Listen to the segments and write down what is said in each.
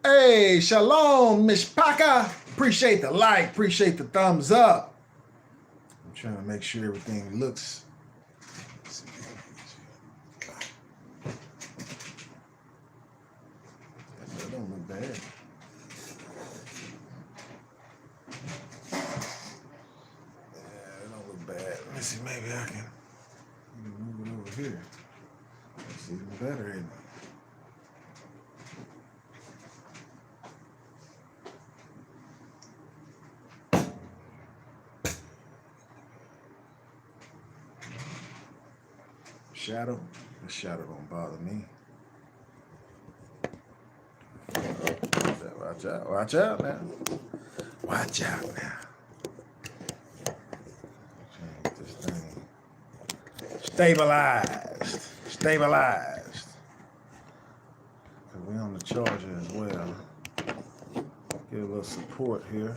Hey, shalom, Miss Paka. Appreciate the like, appreciate the thumbs up. I'm trying to make sure everything looks. That don't look bad. Yeah, that don't look bad. Let me see, maybe I can move it over here. That's even better, isn't it? Shadow? The shadow don't bother me. Watch out, watch out now. Watch out now. Change this thing. Stabilized. Stabilized. We're on the charger as well. Get a little support here.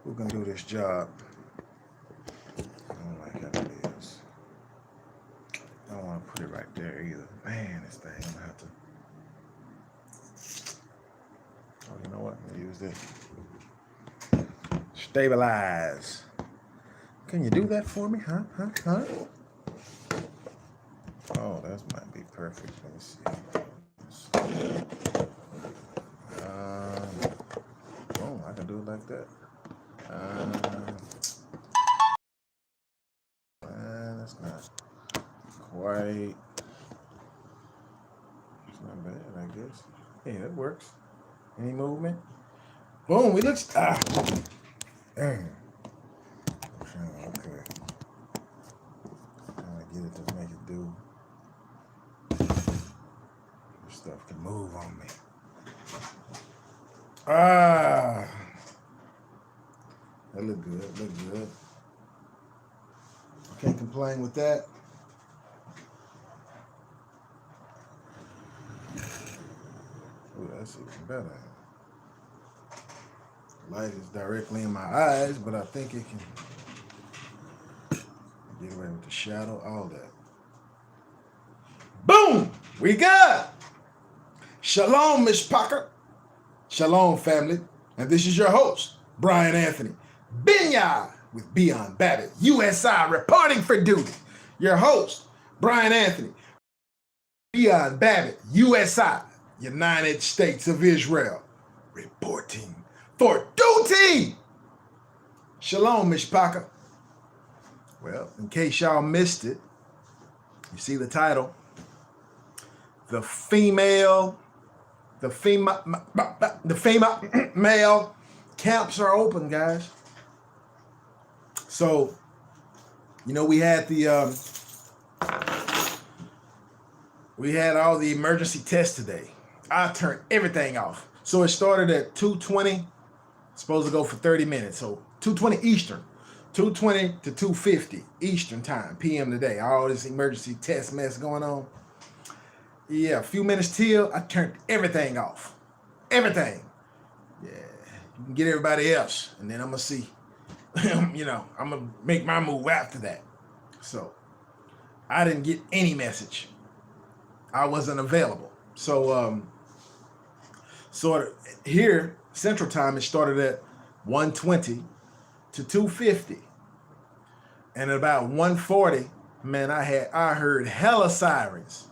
Who can do this job? I don't like how it is. I don't want to put it right there either. Man, this thing, I'm gonna have to. Oh, you know what? I'm gonna use this. Stabilize. Can you do that for me? Huh? Oh, that might be perfect. Let me see. Oh, I can do it like that. That's not quite. It's not bad, I guess. Yeah, that works. Any movement? Boom, we look. Dang. Okay. Trying to get it to make it do. This stuff can move on me. That look good. Look good. I can't complain with that. Ooh, that's even better. Light is directly in my eyes, but I think it can get away with the shadow, all that. Boom! We got Shalom, Miss Parker. Shalom, family. And this is your host, Brian Anthony. Binyah with Beyond Babbitt, USI, reporting for duty. Your host, Brian Anthony. Beyond Babbitt, USI, United States of Israel, reporting for duty. Shalom, Mishpaka. Well, in case y'all missed it, you see the title. The female male camps are open, guys. So, we had all the emergency tests today. I turned everything off. So it started at 2:20, supposed to go for 30 minutes. So 2:20 Eastern, 2:20 to 2:50 Eastern time, PM today. All this emergency test mess going on. Yeah, a few minutes till, I turned everything off. Everything. Yeah, you can get everybody else, and then I'm going to see. I'm going to make my move after that. So, I didn't get any message. I wasn't available. So, sort of here, Central Time, it started at 1:20 to 2:50. And at about 1:40, man, I heard hella sirens.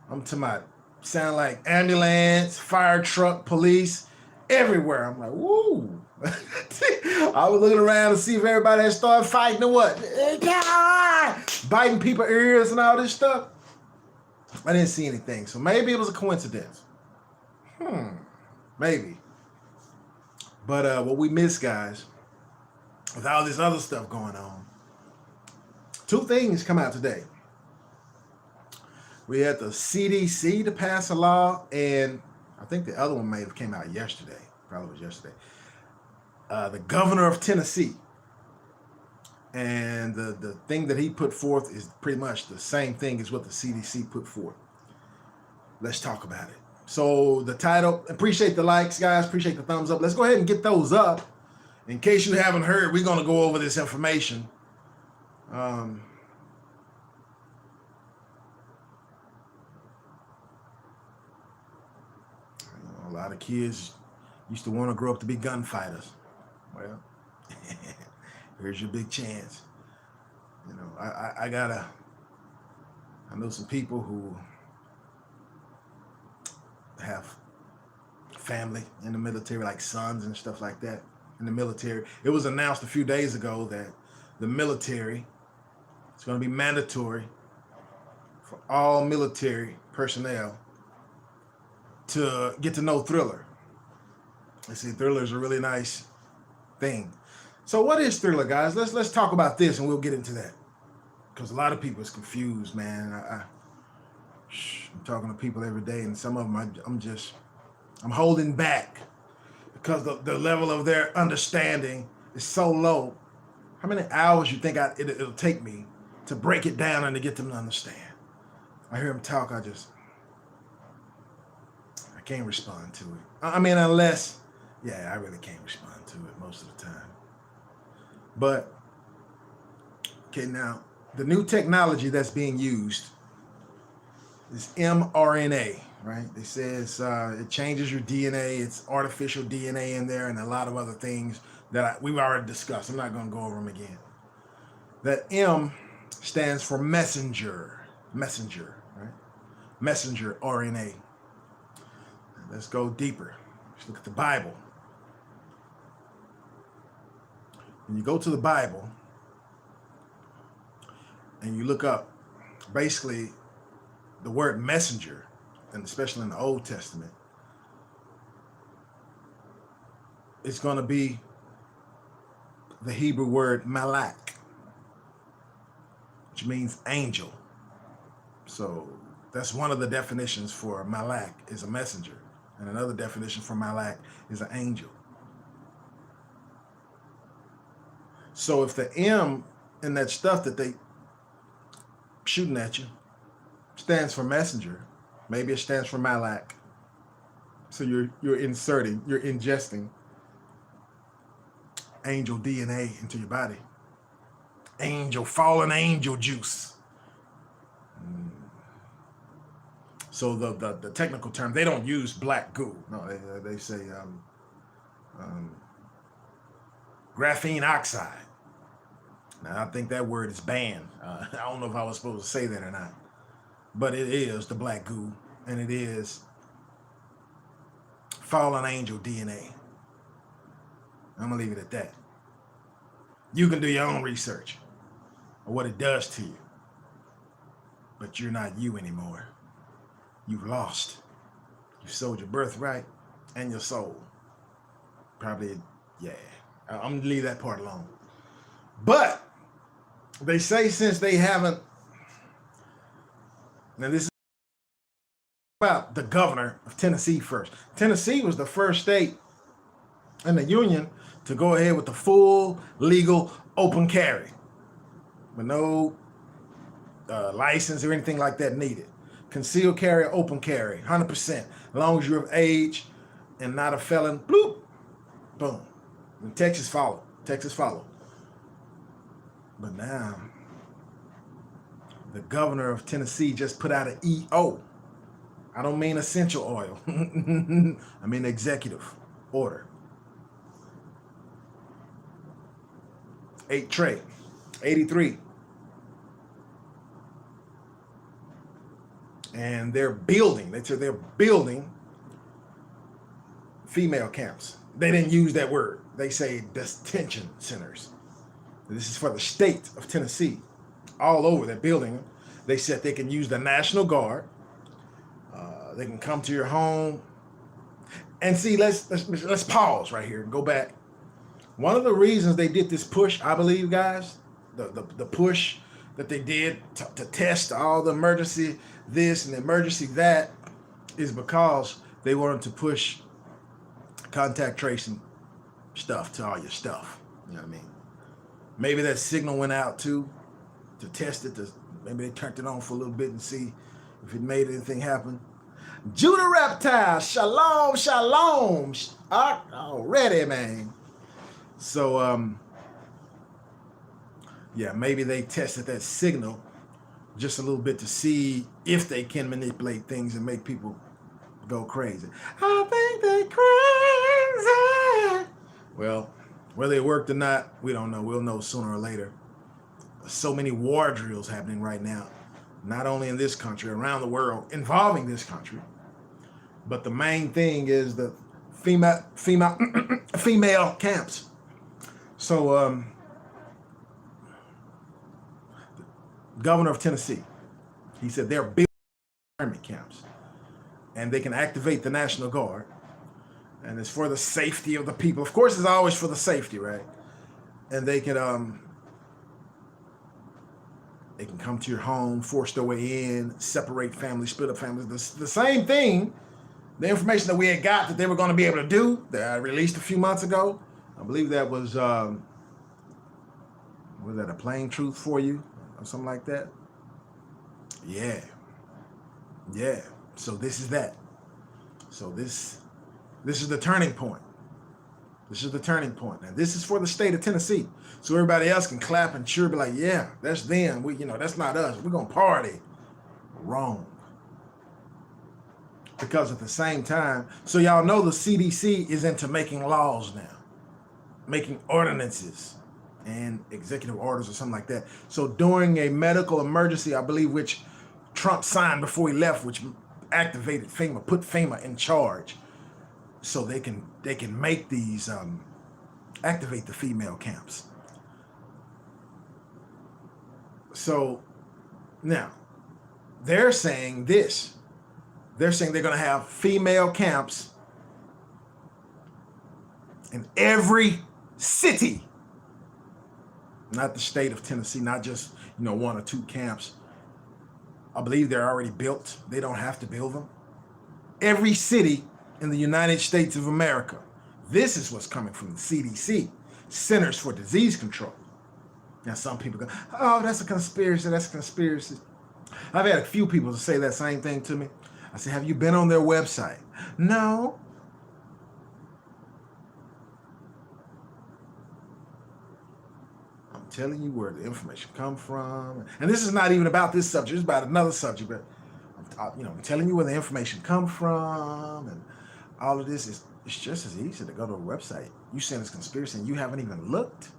I'm talking about, sound like ambulance, fire truck, police, everywhere. I'm like, woo. I was looking around to see if everybody had started fighting or what. Biting people's ears and all this stuff. I didn't see anything. So maybe it was a coincidence. Maybe. But what we missed, guys, with all this other stuff going on, two things come out today. We had the CDC to pass a law, and I think the other one may have came out yesterday. Probably was yesterday. The governor of Tennessee. And the thing that he put forth is pretty much the same thing as what the CDC put forth. Let's talk about it. So the title, appreciate the likes, guys. Appreciate the thumbs up. Let's go ahead and get those up. In case you haven't heard, we're going to go over this information Um, a lot of kids used to want to grow up to be gunfighters. Well, here's your big chance. You know, I know some people who have family in the military, like sons and stuff like that in the military. It was announced a few days ago that the military is going to be mandatory for all military personnel to get to know Thriller. They say Thriller is a really nice thing. So what is Thriller, guys? Let's talk about this and we'll get into that. Because a lot of people is confused, man. I'm talking to people every day, and some of them I'm holding back because the level of their understanding is so low. How many hours you think it'll take me to break it down and to get them to understand? I hear them talk, I can't respond to it. I mean, unless, I really can't respond to it most of the time. But, okay, now, the new technology that's being used is mRNA, right? It says it changes your DNA. It's artificial DNA in there and a lot of other things that we've already discussed. I'm not going to go over them again. That M stands for messenger, right? Messenger RNA. Let's go deeper. Let's look at the Bible. When you go to the Bible and you look up basically the word messenger, and especially in the Old Testament, it's going to be the Hebrew word malak, which means angel. So that's one of the definitions for malak is a messenger. And another definition for malak is an angel. So if the M in that stuff that they shooting at you stands for messenger, maybe it stands for malak. So you're ingesting angel DNA into your body. Fallen angel juice. So the technical term, they don't use black goo. No, they say graphene oxide. Now, I think that word is banned. I don't know if I was supposed to say that or not. But it is the black goo, and it is fallen angel DNA. I'm going to leave it at that. You can do your own research on what it does to you. But you're not you anymore. You've lost. You sold your birthright and your soul. Probably, I'm going to leave that part alone. But they say since they haven't, now this is about the governor of Tennessee first. Tennessee was the first state in the union to go ahead with the full legal open carry with no license or anything like that needed. Concealed carry, open carry, 100%. As long as you're of age and not a felon, bloop, boom. And Texas followed. But now, the governor of Tennessee just put out an EO. I don't mean essential oil. I mean executive order. 8 Trey, 83. And they're building female camps. They didn't use that word. They say detention centers. This is for the state of Tennessee. All over, they're building them. They said they can use the National Guard. They can come to your home. And see, let's pause right here and go back. One of the reasons they did this push, I believe, guys, the push that they did to test all the emergency this and the emergency that, is because they wanted to push contact tracing stuff to all your stuff. You know what I mean? Maybe that signal went out too to test it. Maybe they turned it on for a little bit and see if it made anything happen. Judah Reptile, shalom. Already, man. So, Yeah, maybe they tested that signal just a little bit to see if they can manipulate things and make people go crazy. I think they crazy. Well, whether it worked or not, we don't know. We'll know sooner or later. So many war drills happening right now, not only in this country, around the world, involving this country. But the main thing is the female camps. So, governor of Tennessee, he said they're building army camps, and they can activate the National Guard, and it's for the safety of the people. Of course, it's always for the safety, right? And they can come to your home, force their way in, separate families, split up families. The same thing, the information that we had got that they were going to be able to do, that I released a few months ago. I believe that was that a plain truth for you or something like that? Yeah. So this is that. So this is the turning point. This is the turning point. And this is for the state of Tennessee. So everybody else can clap and cheer, be like, yeah, that's them. That's not us. We're going to party. Wrong. Because at the same time, so y'all know the CDC is into making laws now, making ordinances and executive orders or something like that. So during a medical emergency, I believe, which Trump signed before he left, which activated FEMA, put FEMA in charge, so they can make these activate the female camps. So now they're saying this. They're saying they're going to have female camps in every city, not the state of Tennessee, not just one or two camps. I believe they're already built. They don't have to build them. Every city in the United States of America. This is what's coming from the CDC, Centers for Disease Control. Now, some people go, oh, that's a conspiracy. That's a conspiracy. I've had a few people to say that same thing to me. I said, have you been on their website? No. I'm telling you where the information comes from. And this is not even about this subject. It's about another subject. But I'm telling you where the information comes from, and all of this it's just as easy to go to a website. You saying it's conspiracy and you haven't even looked?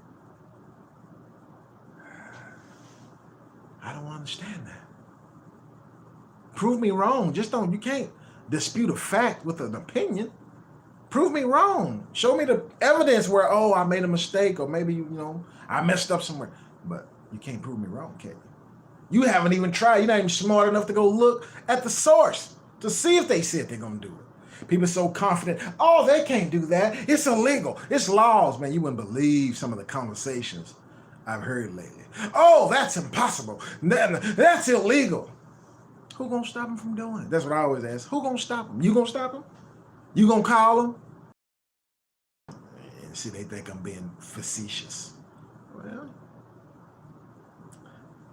I don't understand that. Prove me wrong. You can't dispute a fact with an opinion. Prove me wrong. Show me the evidence where, I made a mistake, or maybe, I messed up somewhere. But you can't prove me wrong, can you? You haven't even tried. You're not even smart enough to go look at the source to see if they said they're going to do it. People are so confident. Oh, they can't do that. It's illegal. It's laws. Man, you wouldn't believe some of the conversations I've heard lately. Oh, that's impossible. That's illegal. Who going to stop them from doing it? That's what I always ask. Who going to stop them? You going to stop them? You going to call them? And see, they think I'm being facetious. Well,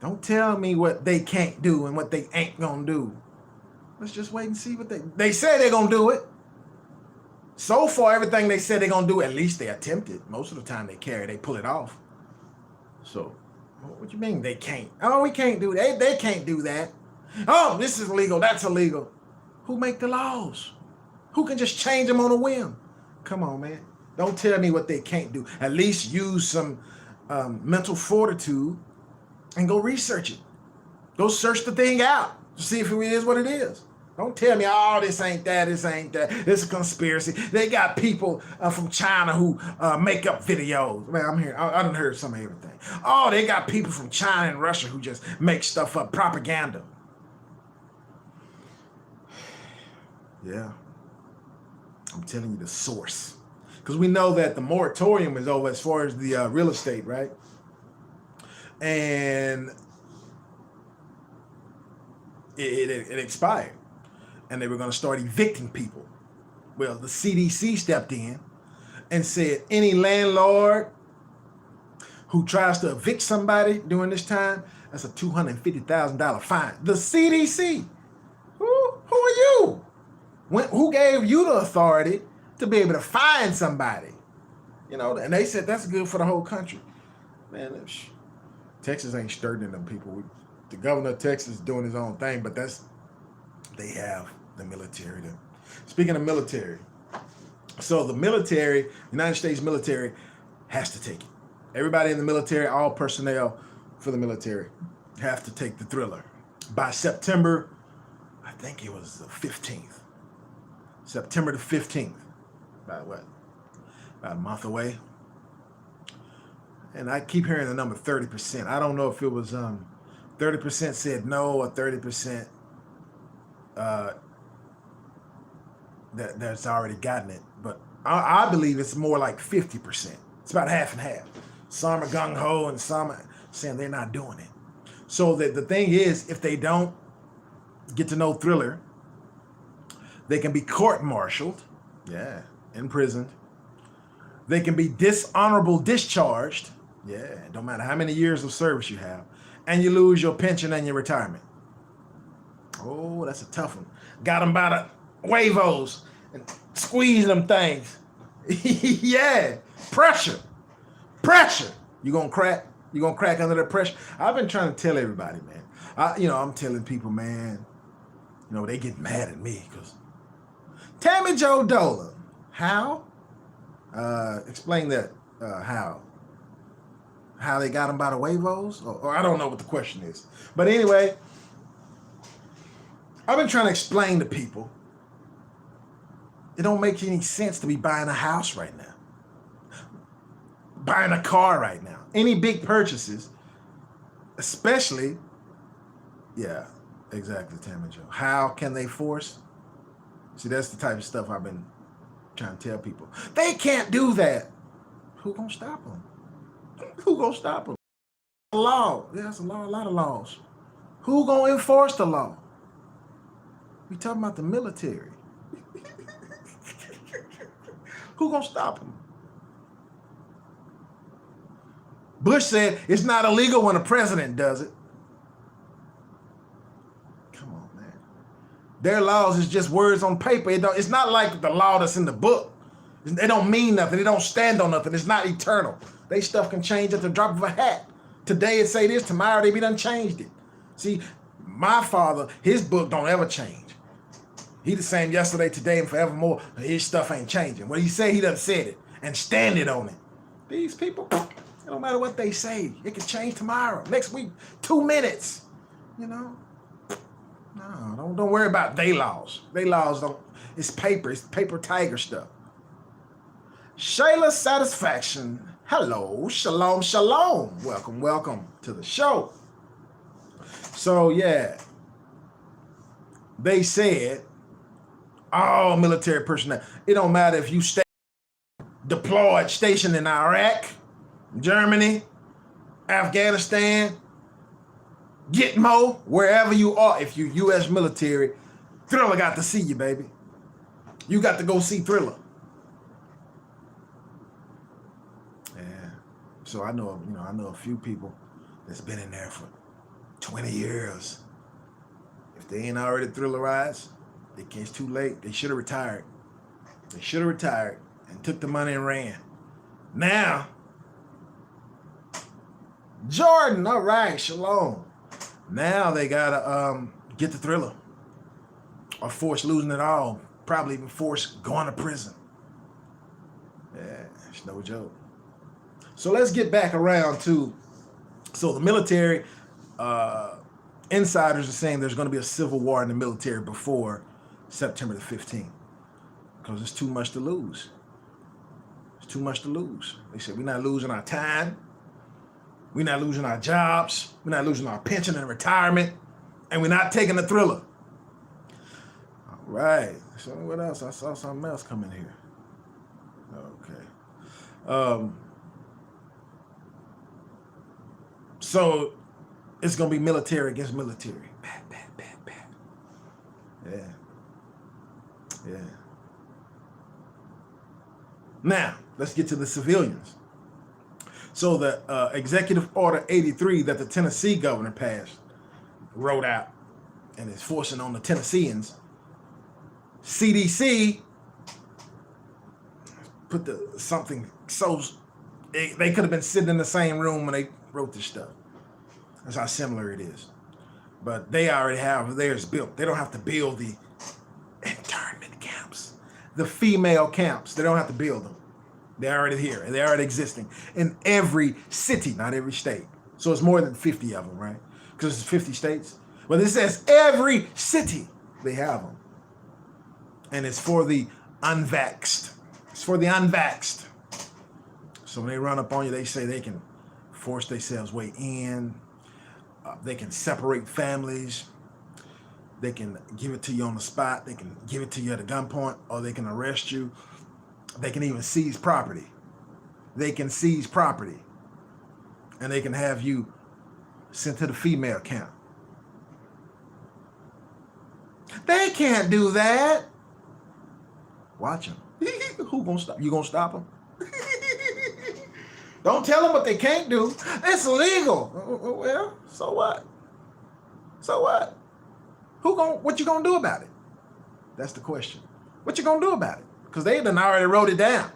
don't tell me what they can't do and what they ain't going to do. Let's just wait and see what they say they're going to do it. So far, everything they said they're going to do, at least they attempted. Most of the time they pull it off. So, what you mean they can't? Oh, we can't do that. They can't do that. Oh, this is illegal. That's illegal. Who make the laws? Who can just change them on a whim? Come on, man. Don't tell me what they can't do. At least use some mental fortitude and go research it. Go search the thing out to see if it is what it is. Don't tell me, oh, this ain't that, this ain't that. It's a conspiracy. They got people from China who make up videos. Man, I'm here. I done heard some of everything. Oh, they got people from China and Russia who just make stuff up, propaganda. Yeah. I'm telling you the source. Because we know that the moratorium is over as far as the real estate, right? And it expired. And they were going to start evicting people. Well, the CDC stepped in and said any landlord who tries to evict somebody during this time, that's a $250,000 fine. The CDC. Who are you? Who gave you the authority to be able to fine somebody? And they said that's good for the whole country. Man, Texas ain't stirring them people. The governor of Texas is doing his own thing, but they have the military. Speaking of military, so the military, United States military, has to take it. Everybody in the military, all personnel for the military, have to take the Thriller by September. I think it was the 15th. September the 15th. About what? About a month away. And I keep hearing the number 30%. I don't know if it was 30% said no or 30% that's already gotten it. But I believe it's more like 50%. It's about half and half. Some are gung-ho and some are saying they're not doing it. So the thing is, if they don't get to know Thriller, they can be court-martialed, imprisoned. They can be dishonorable discharged, don't matter how many years of service you have, and you lose your pension and your retirement. Oh, that's a tough one. Got them by the huevos and squeeze them things. Yeah, pressure. You gonna crack? You gonna crack under the pressure? I've been trying to tell everybody, man. I'm telling people, man. They get mad at me because Tammy Joe Dolan. How? Explain that. How they got him by the huevos? Or I don't know what the question is. But anyway, I've been trying to explain to people. It don't make any sense to be buying a house right now. Buying a car right now. Any big purchases, especially, exactly, Tammy Joe. How can they force? See, that's the type of stuff I've been trying to tell people. They can't do that. Who gonna stop them? Who gonna stop them? Law. There's a lot of laws. Who gonna enforce the law? We talking about the military. Who gonna stop them? Bush said it's not illegal when the president does it. Come on, man. Their laws is just words on paper. It's not like the law that's in the book. They don't mean nothing. They don't stand on nothing. It's not eternal. They stuff can change at the drop of a hat. Today it say this, tomorrow they be done changed it. See, my father, his book don't ever change. He the same yesterday, today, and forevermore. His stuff ain't changing. What he say, he done said it and stand it on it. These people, it don't matter what they say. It can change tomorrow, next week, 2 minutes. No, don't worry about they laws. They laws don't. It's paper tiger stuff. Shayla Satisfaction. Hello, shalom. Welcome to the show. So they said all military personnel. It don't matter if you stay deployed, stationed in Iraq, Germany, Afghanistan, Gitmo, wherever you are. If you U.S. military, Thriller got to see you, baby. You got to go see Thriller. So I know a few people that's been in there for 20 years. If they ain't already Thrillerized, it's too late. They should have retired. They should have retired and took the money and ran. Now, Jordan, all right, shalom. Now they gotta get the Thriller or force losing it all. Probably even force going to prison. It's no joke. So let's get back around to, the military, insiders are saying there's going to be a civil war in the military before September the 15th because it's too much to lose. It's too much to lose. They said we're not losing our time. We're not losing our jobs. We're not losing our pension and retirement. And we're not taking the Thriller. All right. So what else? I saw something else coming here. Okay. So it's going to be military against military. Bad. Yeah. Now, let's get to the civilians. So the Executive Order 83 that the Tennessee governor passed, wrote out, and is forcing on the Tennesseans, CDC put something so they could have been sitting in the same room when they wrote this stuff. That's how similar it is. But they already have theirs built. They don't have to build the internment camps, the female camps. They don't have to build them. They're already here. They're already existing in every city, not every state. So it's more than 50 of them, right? Because it's 50 states. But it says every city they have them. And it's for the unvaxxed. It's for the unvaxxed. So when they run up on you, they say they can force themselves way in. They can separate families. They can give it to you on the spot. They can give it to you at a gunpoint, or they can arrest you. They can even seize property. They can seize property. And they can have you sent to the female camp. They can't do that. Watch them. Who gonna stop? You gonna stop them? Don't tell them what they can't do. It's illegal. Well, so what? So what? What you gonna do about it? That's the question. What you gonna do about it? Because they done already wrote it down.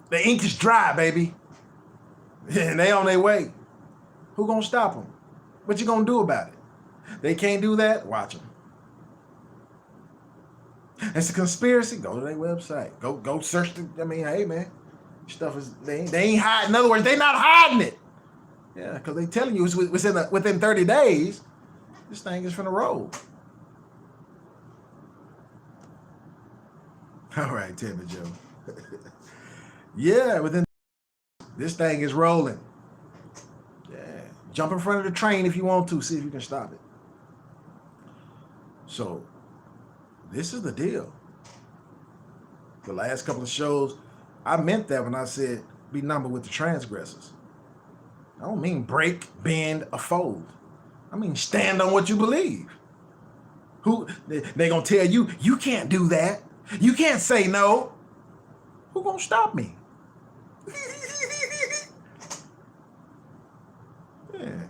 The ink is dry, baby. And they on their way. Who gonna stop them? What you gonna do about it? They can't do that? Watch them. It's a conspiracy. Go to their website. Go search hey man, stuff is they ain't hiding. In other words, they not hiding it. Yeah, because they telling you it's within 30 days. This thing is finna roll. All right, Timmy Joe. Yeah, this thing is rolling. Yeah, jump in front of the train if you want to. See if you can stop it. So. This is the deal. The last couple of shows, I meant that when I said be numbered with the transgressors. I don't mean break, bend, or fold. I mean stand on what you believe. They gonna tell you, you can't do that. You can't say no. Who gonna stop me? Yeah.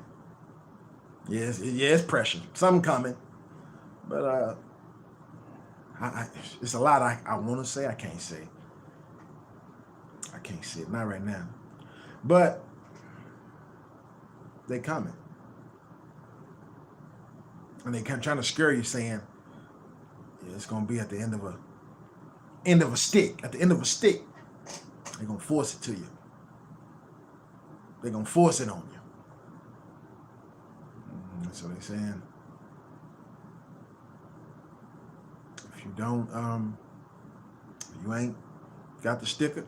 Yes, it's pressure. Something coming. But it's a lot I want to say, I can't say. I can't say it, not right now. But they coming. And they trying to scare you saying, yeah, it's going to be at the end of a stick. At the end of a stick, they're going to force it to you. They're going to force it on you. That's what they're saying. You don't, you ain't got the sticker.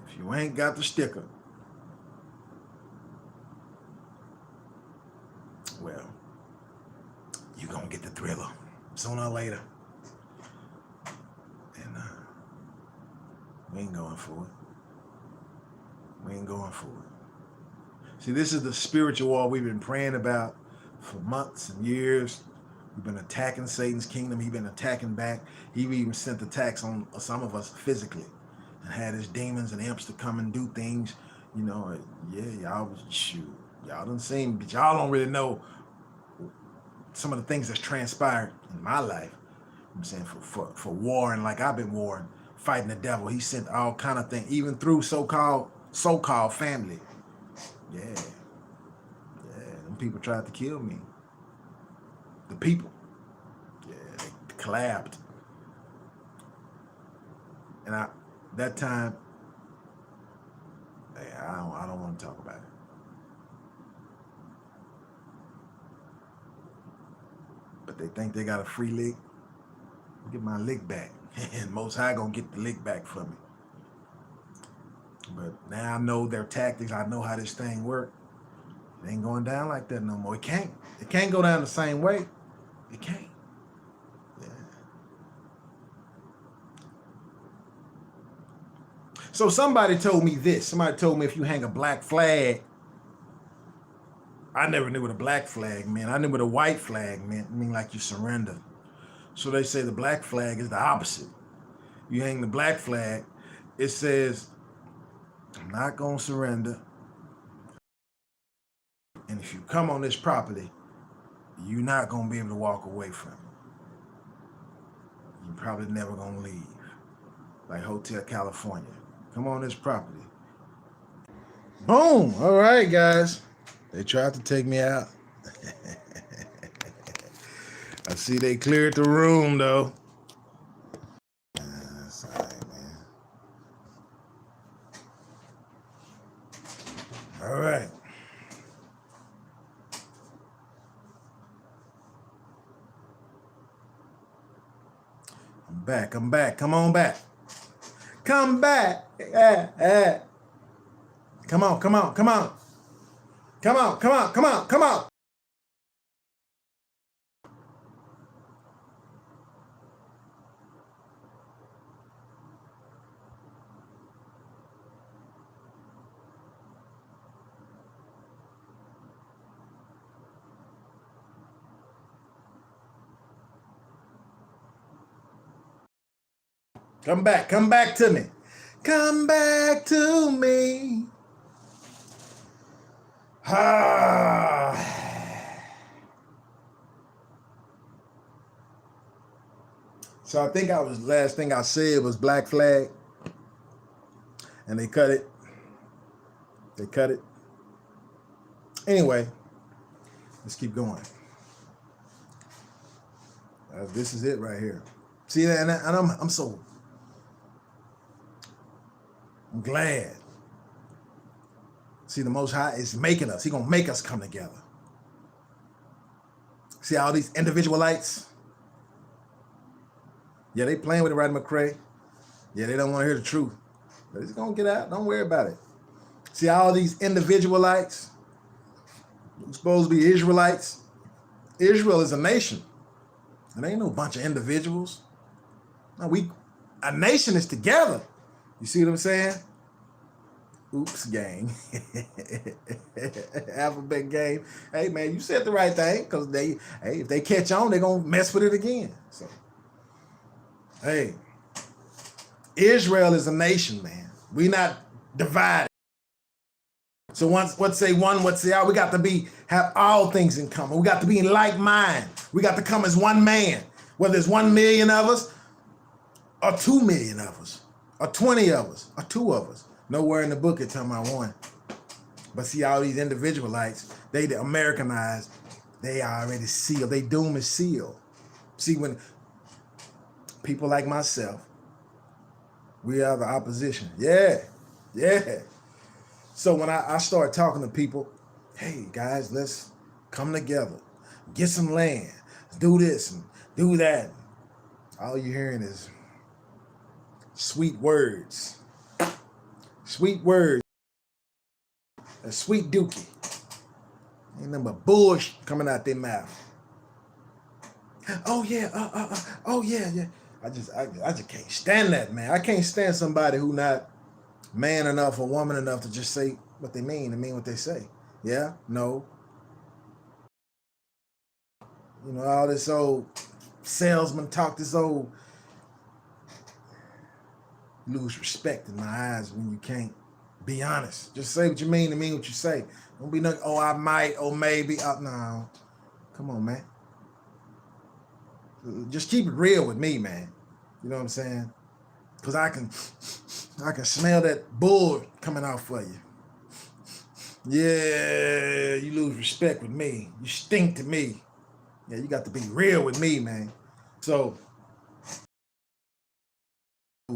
If you ain't got the sticker, well, you gonna get the thriller sooner or later. And we ain't going for it. We ain't going for it. See, this is the spiritual war we've been praying about for months and years. We've been attacking Satan's kingdom. He's been attacking back. He even sent attacks on some of us physically and had his demons and imps to come and do things. You know, y'all done seen, but y'all don't really know some of the things that's transpired in my life. I'm saying for warring like I've been warring, fighting the devil. He sent all kind of things, even through so-called family. Yeah, them people tried to kill me. The people, yeah, they collabed, and that time, I don't want to talk about it. But they think they got a free lick. Get my lick back, and Most High gonna get the lick back for me. But now I know their tactics. I know how this thing works. It ain't going down like that no more. It can't. It can't go down the same way. It can't. Yeah. So somebody told me this. Somebody told me if you hang a black flag, I never knew what a black flag meant. I knew what a white flag meant. It mean like you surrender. So they say the black flag is the opposite. You hang the black flag, it says, I'm not going to surrender. And if you come on this property, you're not going to be able to walk away from it. You're probably never going to leave. Like Hotel California. come on this property. Boom. All right, guys. They tried to take me out. I see they cleared the room, though. That's all right, man. All right. I'm back. I'm back. Come on back. Come back. Come on. Come on. Come on. Come on. Come on. Come on. Come on. Come back. Come back to me. Come back to me. So I think last thing I said was Black Flag. And they cut it. They cut it. Anyway, let's keep going. This is it right here. See that? And I'm glad. See, the Most High is making us. He's going to make us come together. See all these individualites? Yeah, they playing with it, right, McCrae? Yeah, they don't want to hear the truth. But it's going to get out. Don't worry about it. See all these individualites? Who's supposed to be Israelites? Israel is a nation. And ain't no bunch of individuals. No, a nation is together. You see what I'm saying? Oops, gang. Alphabet game. Hey, man, you said the right thing, because if they catch on, they're going to mess with it again. So, hey, Israel is a nation, man. We not divided. So what say one, what say all? We got to have all things in common. We got to be in like mind. We got to come as one man. Whether it's 1 million of us, or 2 million of us, or 20 of us, or 2 of us. Nowhere in the book it's talking about 1. But see, all these individualites, they Americanized, they already sealed. They doom is sealed. See, when people like myself, we are the opposition. Yeah. So when I start talking to people, hey, guys, let's come together, get some land, do this and do that. All you're hearing is sweet words. Sweet words. A sweet dookie. Ain't nothing but bullshit coming out their mouth. Oh yeah, oh yeah. I just can't stand that, man. I can't stand somebody who not man enough or woman enough to just say what they mean and mean what they say. Yeah? No. You know, all this old salesman talk, this old lose respect in my eyes when you can't be honest. Just say what you mean and mean what you say. Don't be no, oh, I might, oh, maybe. No. Come on, man. Just keep it real with me, man. You know what I'm saying? Because I can smell that bull coming out for you. Yeah, you lose respect with me. You stink to me. Yeah, you got to be real with me, man. So,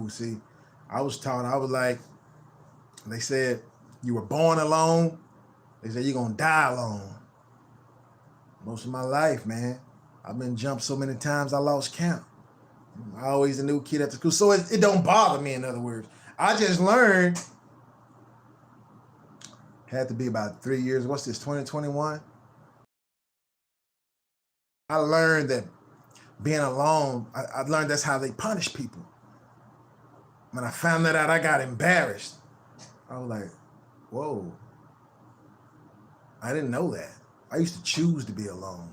see, I was taught, I was like, they said, you were born alone. They said, you're going to die alone. Most of my life, man, I've been jumped so many times, I lost count. I always a new kid at the school. So it don't bother me, in other words. I just learned, had to be about 3 years. What's this, 2021? I learned that being alone, I learned that's how they punish people. When I found that out, I got embarrassed. I was like, whoa. I didn't know that. I used to choose to be alone,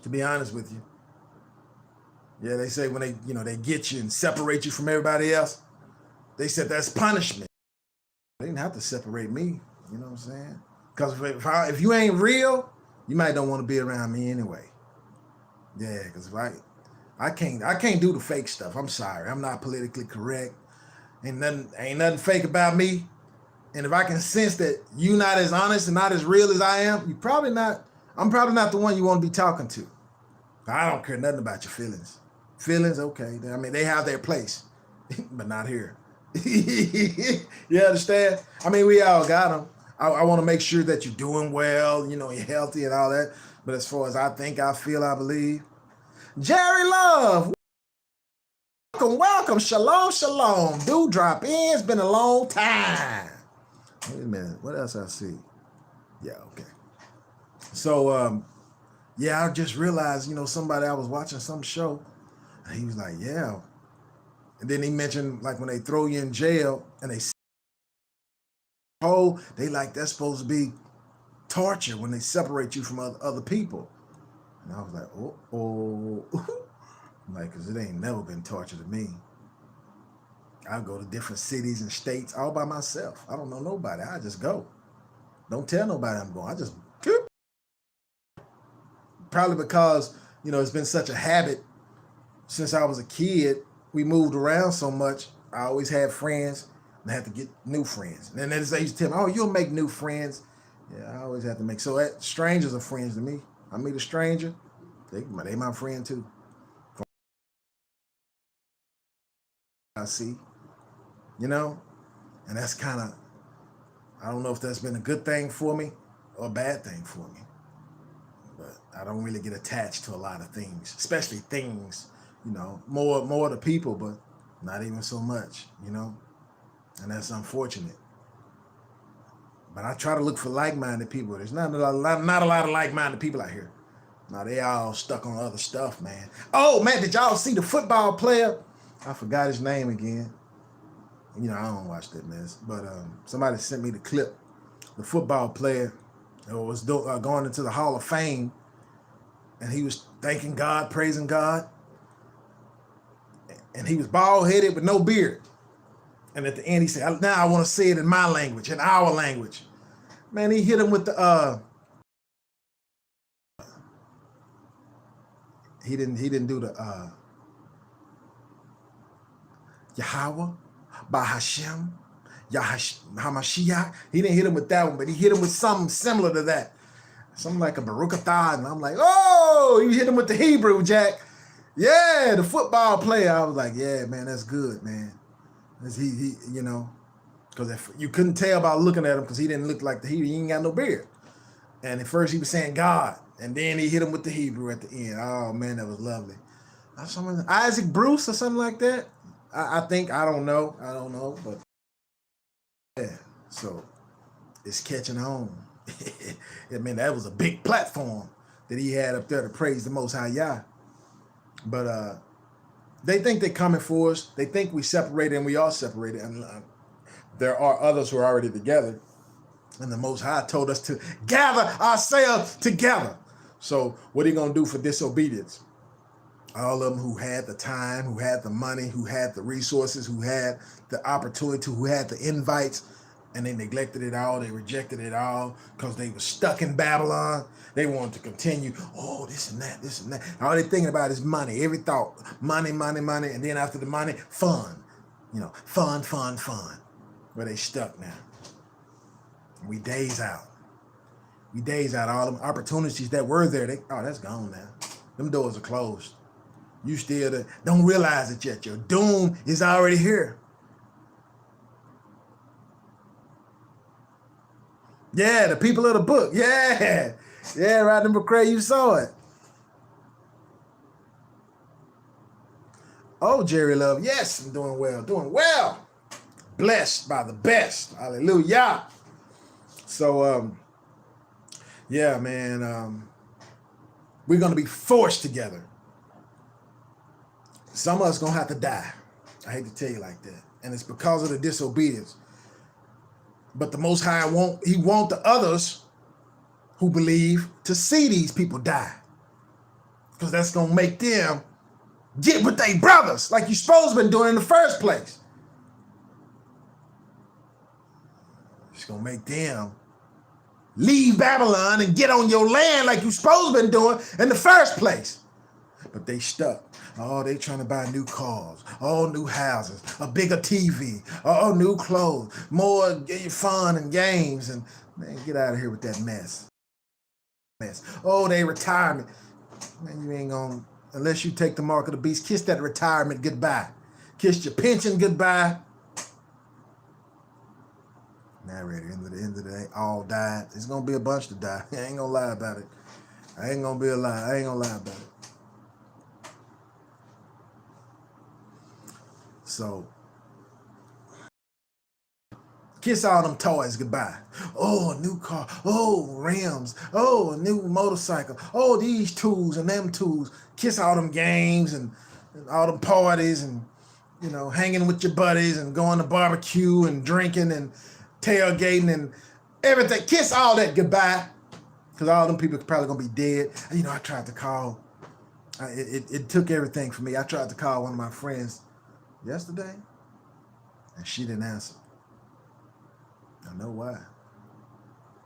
to be honest with you. Yeah, they say when they get you and separate you from everybody else, they said that's punishment. They didn't have to separate me, you know what I'm saying? Because if you ain't real, you might don't want to be around me anyway. Yeah, because I can't do the fake stuff. I'm sorry. I'm not politically correct. Ain't nothing fake about me. And if I can sense that you not as honest and not as real as I am, I'm probably not the one you want to be talking to. I don't care nothing about your feelings. Feelings, okay. I mean, they have their place, but not here. You understand? I mean, we all got them. I want to make sure that you're doing well, you're healthy and all that. But as far as I think, I feel, I believe. Jerry Love, welcome. Shalom, shalom. Do drop in. It's been a long time. Wait a minute. What else I see? Yeah, okay. So, yeah, I just realized, somebody, I was watching some show, and he was like, yeah. And then he mentioned, like, when they throw you in jail and they that's supposed to be torture when they separate you from other people. And I was like, oh. Like, because it ain't never been torture to me. I go to different cities and states all by myself. I don't know nobody. I just go. Don't tell nobody I'm going. I just probably because, it's been such a habit since I was a kid. We moved around so much. I always had friends and I had to get new friends. And then they used to tell me, oh, you'll make new friends. Yeah, I always have to make. So strangers are friends to me. I meet a stranger, they my friend too. I see, and that's kind of, I don't know if that's been a good thing for me or a bad thing for me. But I don't really get attached to a lot of things, especially things, more to people, but not even so much, and that's unfortunate. But I try to look for like-minded people. There's not a lot of like-minded people out here. Now they all stuck on other stuff, man. Oh man, did y'all see the football player? I forgot his name again. I don't watch that mess, but somebody sent me the clip. The football player was going into the Hall of Fame, and he was thanking God, praising God, and he was bald-headed with no beard. And at the end, he said, now I want to say it in my language, in our language. Man, he hit him with the, he didn't do the, Yahweh, Bahashem, Hamashiach. He didn't hit him with that one, but he hit him with something similar to that. Something like a Baruch Atah, and I'm like, oh, he hit him with the Hebrew, Jack. Yeah, the football player. I was like, yeah, man, that's good, man. He because if you couldn't tell by looking at him, because he didn't look like he ain't got no beard. And at first he was saying God, and then he hit him with the Hebrew at the end. Oh man, that was lovely. Isaac Bruce or something like that. I think, I don't know, but yeah. So it's catching on. I mean, that was a big platform that he had up there to praise the Most High Yah. But they think they're coming for us. They think we separated, and we are separated. And there are others who are already together. And the Most High told us to gather ourselves together. So what are you going to do for disobedience? All of them who had the time, who had the money, who had the resources, who had the opportunity, who had the invites, and they neglected it all. They rejected it all because they were stuck in Babylon. They wanted to continue. Oh, this and that, this and that. All they're thinking about is money. Every thought, money, money, money. And then after the money, fun. Fun. Where they stuck now. We days out. All them opportunities that were there, that's gone now. Them doors are closed. You still don't realize it yet. Your doom is already here. Yeah, the people of the book. Yeah, right, number Craig, you saw it. Oh, Jerry Love, yes, I'm doing well. Blessed by the best. Hallelujah. So, yeah, man, we're going to be forced together. Some of us going to have to die. I hate to tell you like that. And it's because of the disobedience. But the Most High he want the others who believe to see these people die. Because that's going to make them get with their brothers like you're supposed to been doing in the first place. It's going to make them leave Babylon and get on your land like you're supposed to been doing in the first place. but they stuck. Oh, they trying to buy new cars, all new houses, a bigger TV, all new clothes, more fun and games, and man, get out of here with that mess. Oh, they retirement. Man, you ain't gonna, unless you take the mark of the beast, kiss that retirement goodbye. Kiss your pension goodbye. Narrator, end of the day, all died. There's gonna be a bunch to die. I ain't gonna lie about it. I ain't gonna be a lie. I ain't gonna lie about it. So, kiss all them toys goodbye. Oh, a new car. Oh, rims. Oh, a new motorcycle. Oh, these tools and them tools. Kiss all them games and all them parties and, you know, hanging with your buddies and going to barbecue and drinking and tailgating and everything. Kiss all that goodbye. Because all them people are probably going to be dead. And, you know, I tried to call. It took everything for me. I tried to call one of my friends yesterday, and she didn't answer. I know why.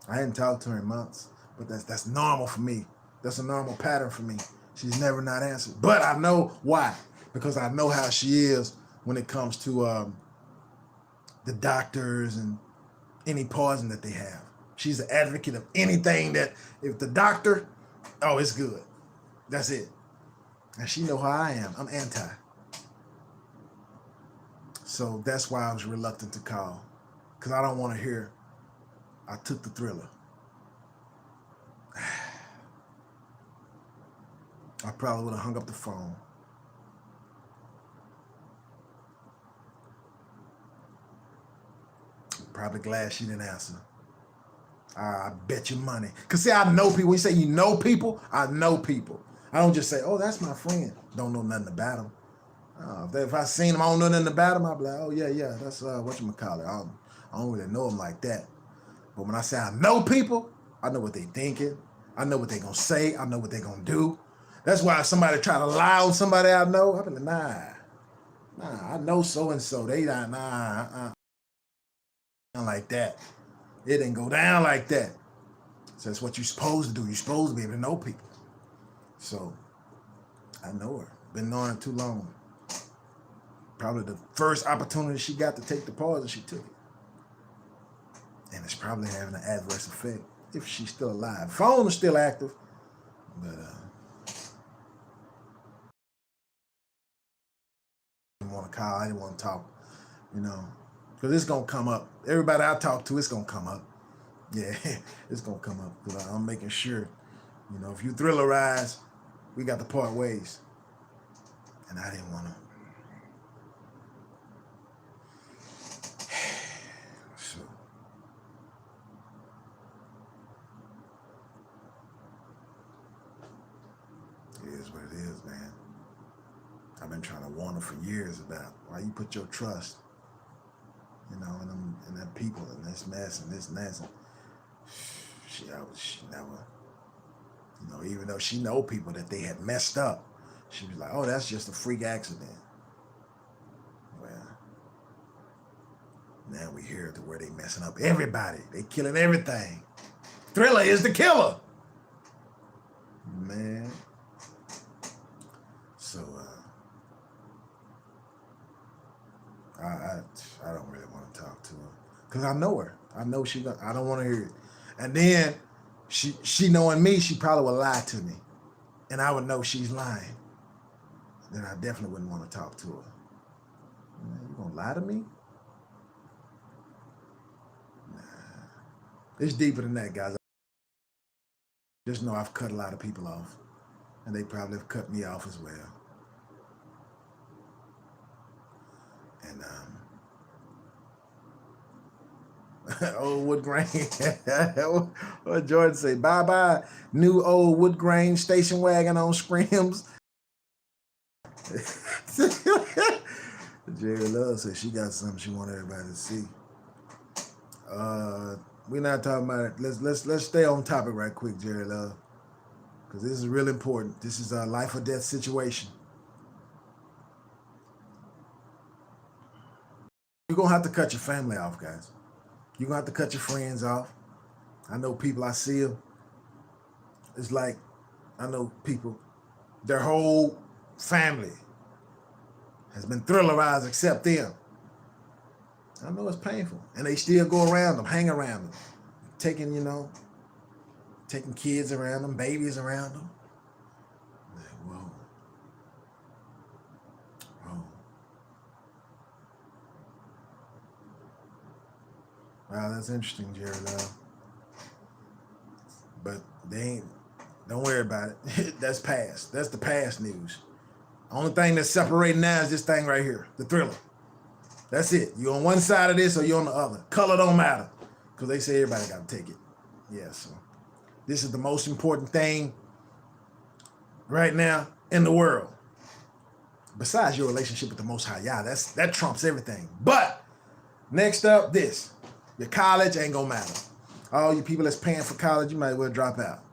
I hadn't talked to her in months, but that's normal for me. That's a normal pattern for me. She's never not answered. But I know why. Because I know how she is when it comes to the doctors and any poison that they have. She's an advocate of anything that, if the doctor, oh, it's good. That's it. And she know how I am. I'm anti. So that's why I was reluctant to call. Because I don't want to hear, I took the thriller. I probably would have hung up the phone. Probably glad she didn't answer. I bet you money. Because see, I know people. When you say you know people, I know people. I don't just say, oh, that's my friend. Don't know nothing about him. If I seen him, I don't know nothing about him, I'll be like, oh, yeah, that's whatchamacallit. I don't really know him like that. But when I say I know people, I know what they thinking. I know what they going to say. I know what they going to do. That's why if somebody try to lie on somebody I know, I be like, nah, I know so-and-so. They not, like that. It didn't go down like that. So that's what you're supposed to do. You're supposed to be able to know people. So I know her. Been knowing her too long. Probably the first opportunity she got to take the pause, and she took it. And it's probably having an adverse effect if she's still alive. Phone is still active, but I didn't want to call. I didn't want to talk, you know, because it's gonna come up. Everybody I talk to, it's gonna come up. Yeah, it's gonna come up because I'm making sure, you know, if you thrillerize, we got to part ways, and I didn't want to. So it is what it is, man. I've been trying to warn her for years about why you put your trust, you know, in that people and this mess and this and that. She never, you know, even though she know people that they had messed up, she was like, oh, that's just a freak accident. Well, now we hear to where they messing up everybody. They killing everything. Thriller is the killer. Man. So, I don't really want to talk to her. Because I know her. I know I don't want to hear it. And then she knowing me, she probably would lie to me. And I would know she's lying. Then I definitely wouldn't want to talk to her. Man, you gonna lie to me? Nah. It's deeper than that, guys. Just know I've cut a lot of people off. And they probably have cut me off as well. And old wood grain. What Jordan say? Bye-bye, new old wood grain station wagon on scrims. Jerry Love said she got something she want everybody to see. We're not talking about it. Let's stay on topic right quick, Jerry Love, because this is real important. This is a life or death situation. You're gonna have to cut your family off, guys. You're gonna have to cut your friends off. I know people, I see them. It's like I know people Their whole family has been thrillerized except them. I know it's painful. And they still go around them, hang around them, taking, taking kids around them, babies around them. Like, whoa. Whoa. Wow, that's interesting, Jared. But don't worry about it. That's past. That's the past news. Only thing that's separating now is this thing right here, the thriller. That's it. You're on one side of this or you're on the other. Color don't matter. Because they say everybody got to take it. Yeah, so this is the most important thing right now in the world. Besides your relationship with the Most High Yah, that trumps everything. But next up, this. Your college ain't gonna matter. All you people that's paying for college, you might as well drop out.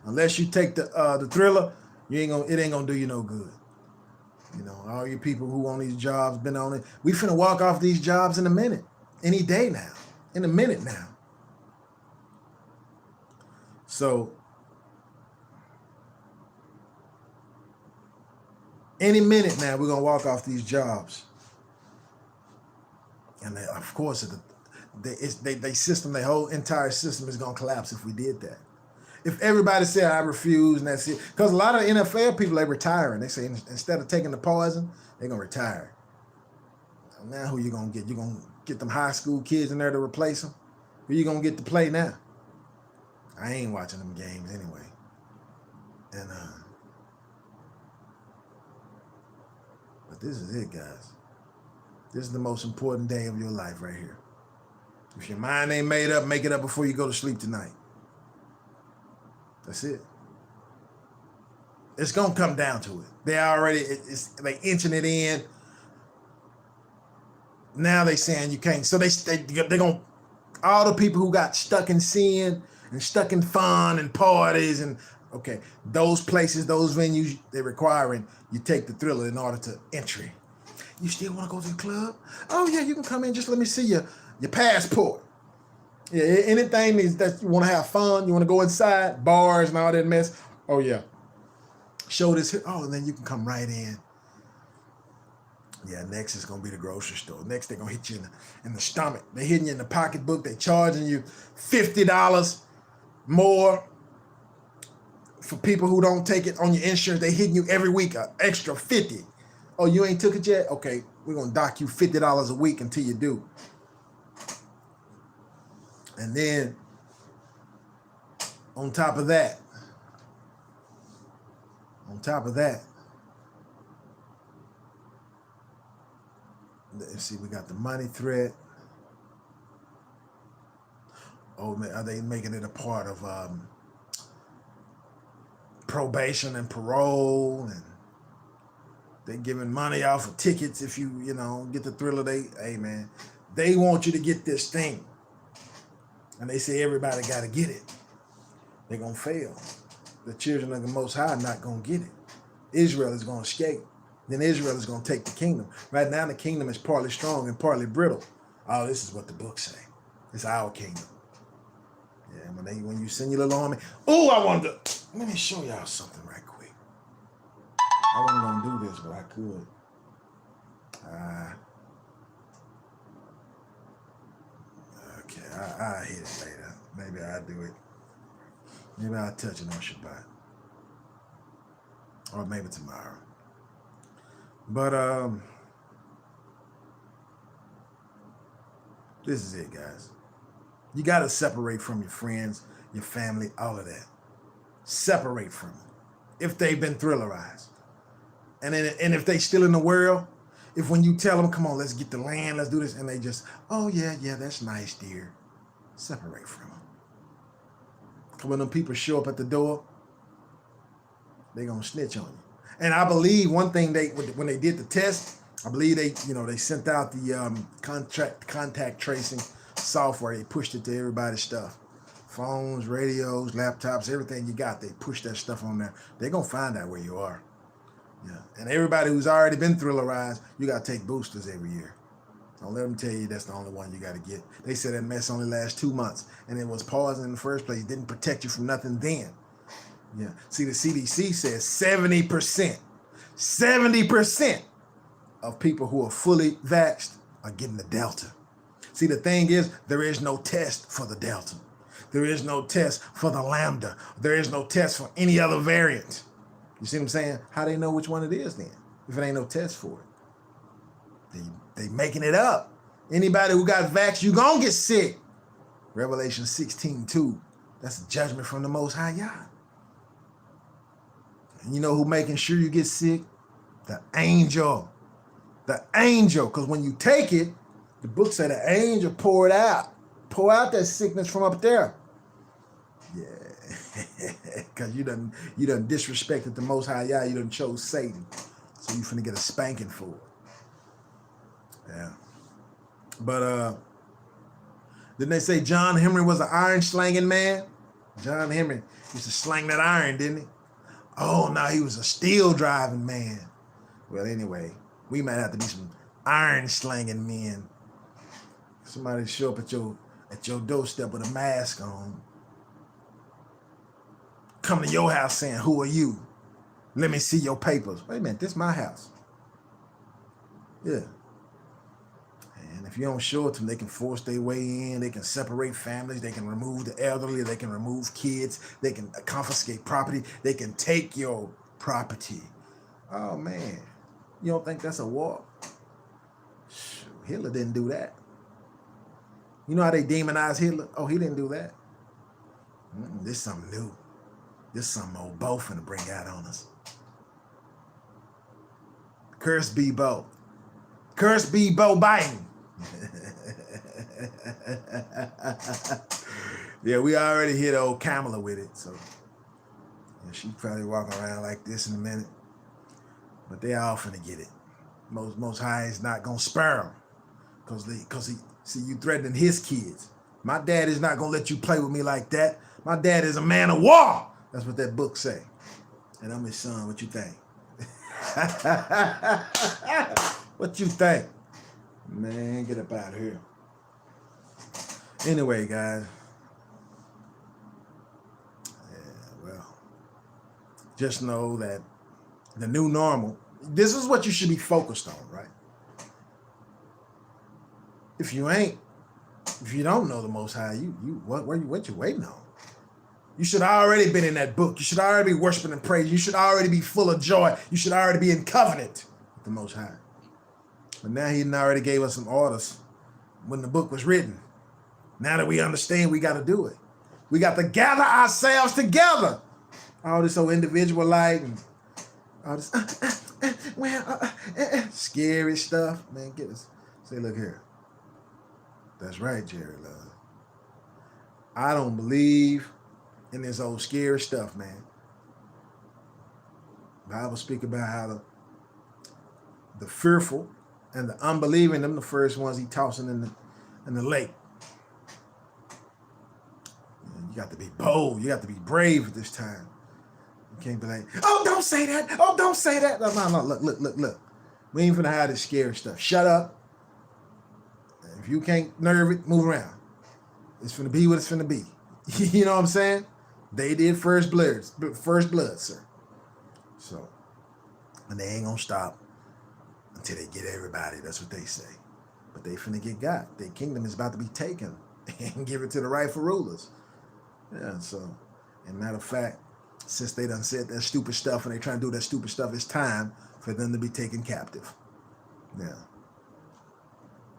Unless you take the thriller, it ain't gonna do you no good. All you people who on these jobs, been on it. We finna walk off these jobs in a minute. Any day now. In a minute now. So, any minute now, we're gonna walk off these jobs. And of course, their whole entire system is gonna collapse if we did that. If everybody said, I refuse, and that's it. Because a lot of NFL people, they're retiring. They say instead of taking the poison, they're going to retire. Now who you going to get? You going to get them high school kids in there to replace them? Who you going to get to play now? I ain't watching them games anyway. And but this is it, guys. This is the most important day of your life right here. If your mind ain't made up, make it up before you go to sleep tonight. That's it. It's gonna come down to it. They inching it in. Now they saying you can't. So they're gonna, all the people who got stuck in sin and stuck in fun and parties and those places, those venues, they're requiring you take the thriller in order to entry. You still want to go to the club? Oh yeah, you can come in. Just let me see your passport. Yeah, anything that you want to have fun, you want to go inside, bars and all that mess. Oh yeah, show this here. Oh, and then you can come right in. Yeah, next is gonna be the grocery store. Next they're gonna hit you in the stomach. They're hitting you in the pocketbook. They charging you $50 more for people who don't take it on your insurance. They hitting you every week an extra $50. Oh, you ain't took it yet? Okay, we're gonna dock you $50 a week until you do. And then, on top of that, let's see, we got the money threat. Oh, man, are they making it a part of probation and parole? And they giving money out for tickets if you get the thriller. Hey, man, they want you to get this thing. And they say everybody got to get it. They're going to fail. The children of the Most High are not going to get it. Israel is going to escape. Then Israel is going to take the kingdom. Right now, the kingdom is partly strong and partly brittle. Oh, this is what the books say. It's our kingdom. Yeah, when you send your little army. Oh, let me show y'all something right quick. I wasn't going to do this, but I could. I'll hit it later. Maybe I'll do it. Maybe I'll touch it on Shabbat. Or maybe tomorrow. But this is it, guys. You got to separate from your friends, your family, all of that. Separate from them. If they've been thrillerized. And if they still in the world, if when you tell them, come on, let's get the land, let's do this, and they just, oh, yeah, that's nice, dear. Separate from them. When them people show up at the door, they're going to snitch on you. And I believe one thing when they did the test, I believe they sent out the contact tracing software. They pushed it to everybody's stuff. Phones, radios, laptops, everything you got, they push that stuff on there. They're going to find out where you are. Yeah. And everybody who's already been thrillerized, you got to take boosters every year. Don't let them tell you that's the only one you got to get. They said that mess only lasts 2 months. And it was poison in the first place. It didn't protect you from nothing then. Yeah. See, the CDC says 70%, 70% of people who are fully vaxxed are getting the Delta. See, the thing is, there is no test for the Delta. There is no test for the Lambda. There is no test for any other variant. You see what I'm saying? How they know which one it is then, if it ain't no test for it? They making it up. Anybody who got vaxxed, you gonna get sick. Revelation 16:2. That's a judgment from the Most High Yah. And you know who making sure you get sick? The angel. The angel. Because when you take it, the book said the angel pour it out. Pour out that sickness from up there. Yeah. Because you done disrespected the Most High Yah. You done chose Satan. So you finna get a spanking for it. Yeah. But didn't they say John Henry was an iron slanging man? John Henry used to slang that iron, didn't he? Oh, no, he was a steel driving man. Well, anyway, we might have to be some iron slanging men. Somebody show up at your doorstep with a mask on. Come to your house saying, "Who are you? Let me see your papers." Wait a minute, this is my house. Yeah. And if you don't show it to them, they can force their way in. They can separate families. They can remove the elderly. They can remove kids. They can confiscate property. They can take your property. Oh, man. You don't think that's a war? Hitler didn't do that. You know how they demonize Hitler? Oh, he didn't do that. This is something new. This is something old Bo finna bring out on us. Curse be Bo. Curse be Bo Biden. Yeah, we already hit old Kamala with it, so yeah, she's probably walking around like this in a minute. But they all finna get it. Most High is not gonna spare them, cause he see you threatening his kids. My dad is not gonna let you play with me like that. My dad is a man of war. That's what that book say. And I'm his son. What you think? What you think? Man, get up out of here. Anyway, guys. Yeah, well, just know that the new normal, this is what you should be focused on, right? If you don't know the Most High, what you waiting on? You should already been in that book. You should already be worshiping and praising. You should already be full of joy. You should already be in covenant with the Most High. But now he already gave us some orders when the book was written. Now that we understand, we got to do it. We got to gather ourselves together. All this so individual life and all this scary stuff. Man, get us. Say, look here. That's right, Jerry Love. I don't believe in this old scary stuff, man. The Bible speak about how the fearful and the unbelieving, them the first ones he tossing in the lake. You got to be bold. You got to be brave at this time. You can't be like, oh, don't say that. Oh, don't say that. No, look. We ain't finna have this scary stuff. Shut up. If you can't nerve it, move around. It's finna be what it's finna be. You know what I'm saying? They did first blood, sir. So, and they ain't gonna stop until they get everybody. That's what they say. But they finna get got. Their kingdom is about to be taken and give it to the rightful rulers. Yeah, so, and matter of fact, since they done said that stupid stuff and they trying to do that stupid stuff, it's time for them to be taken captive. Yeah.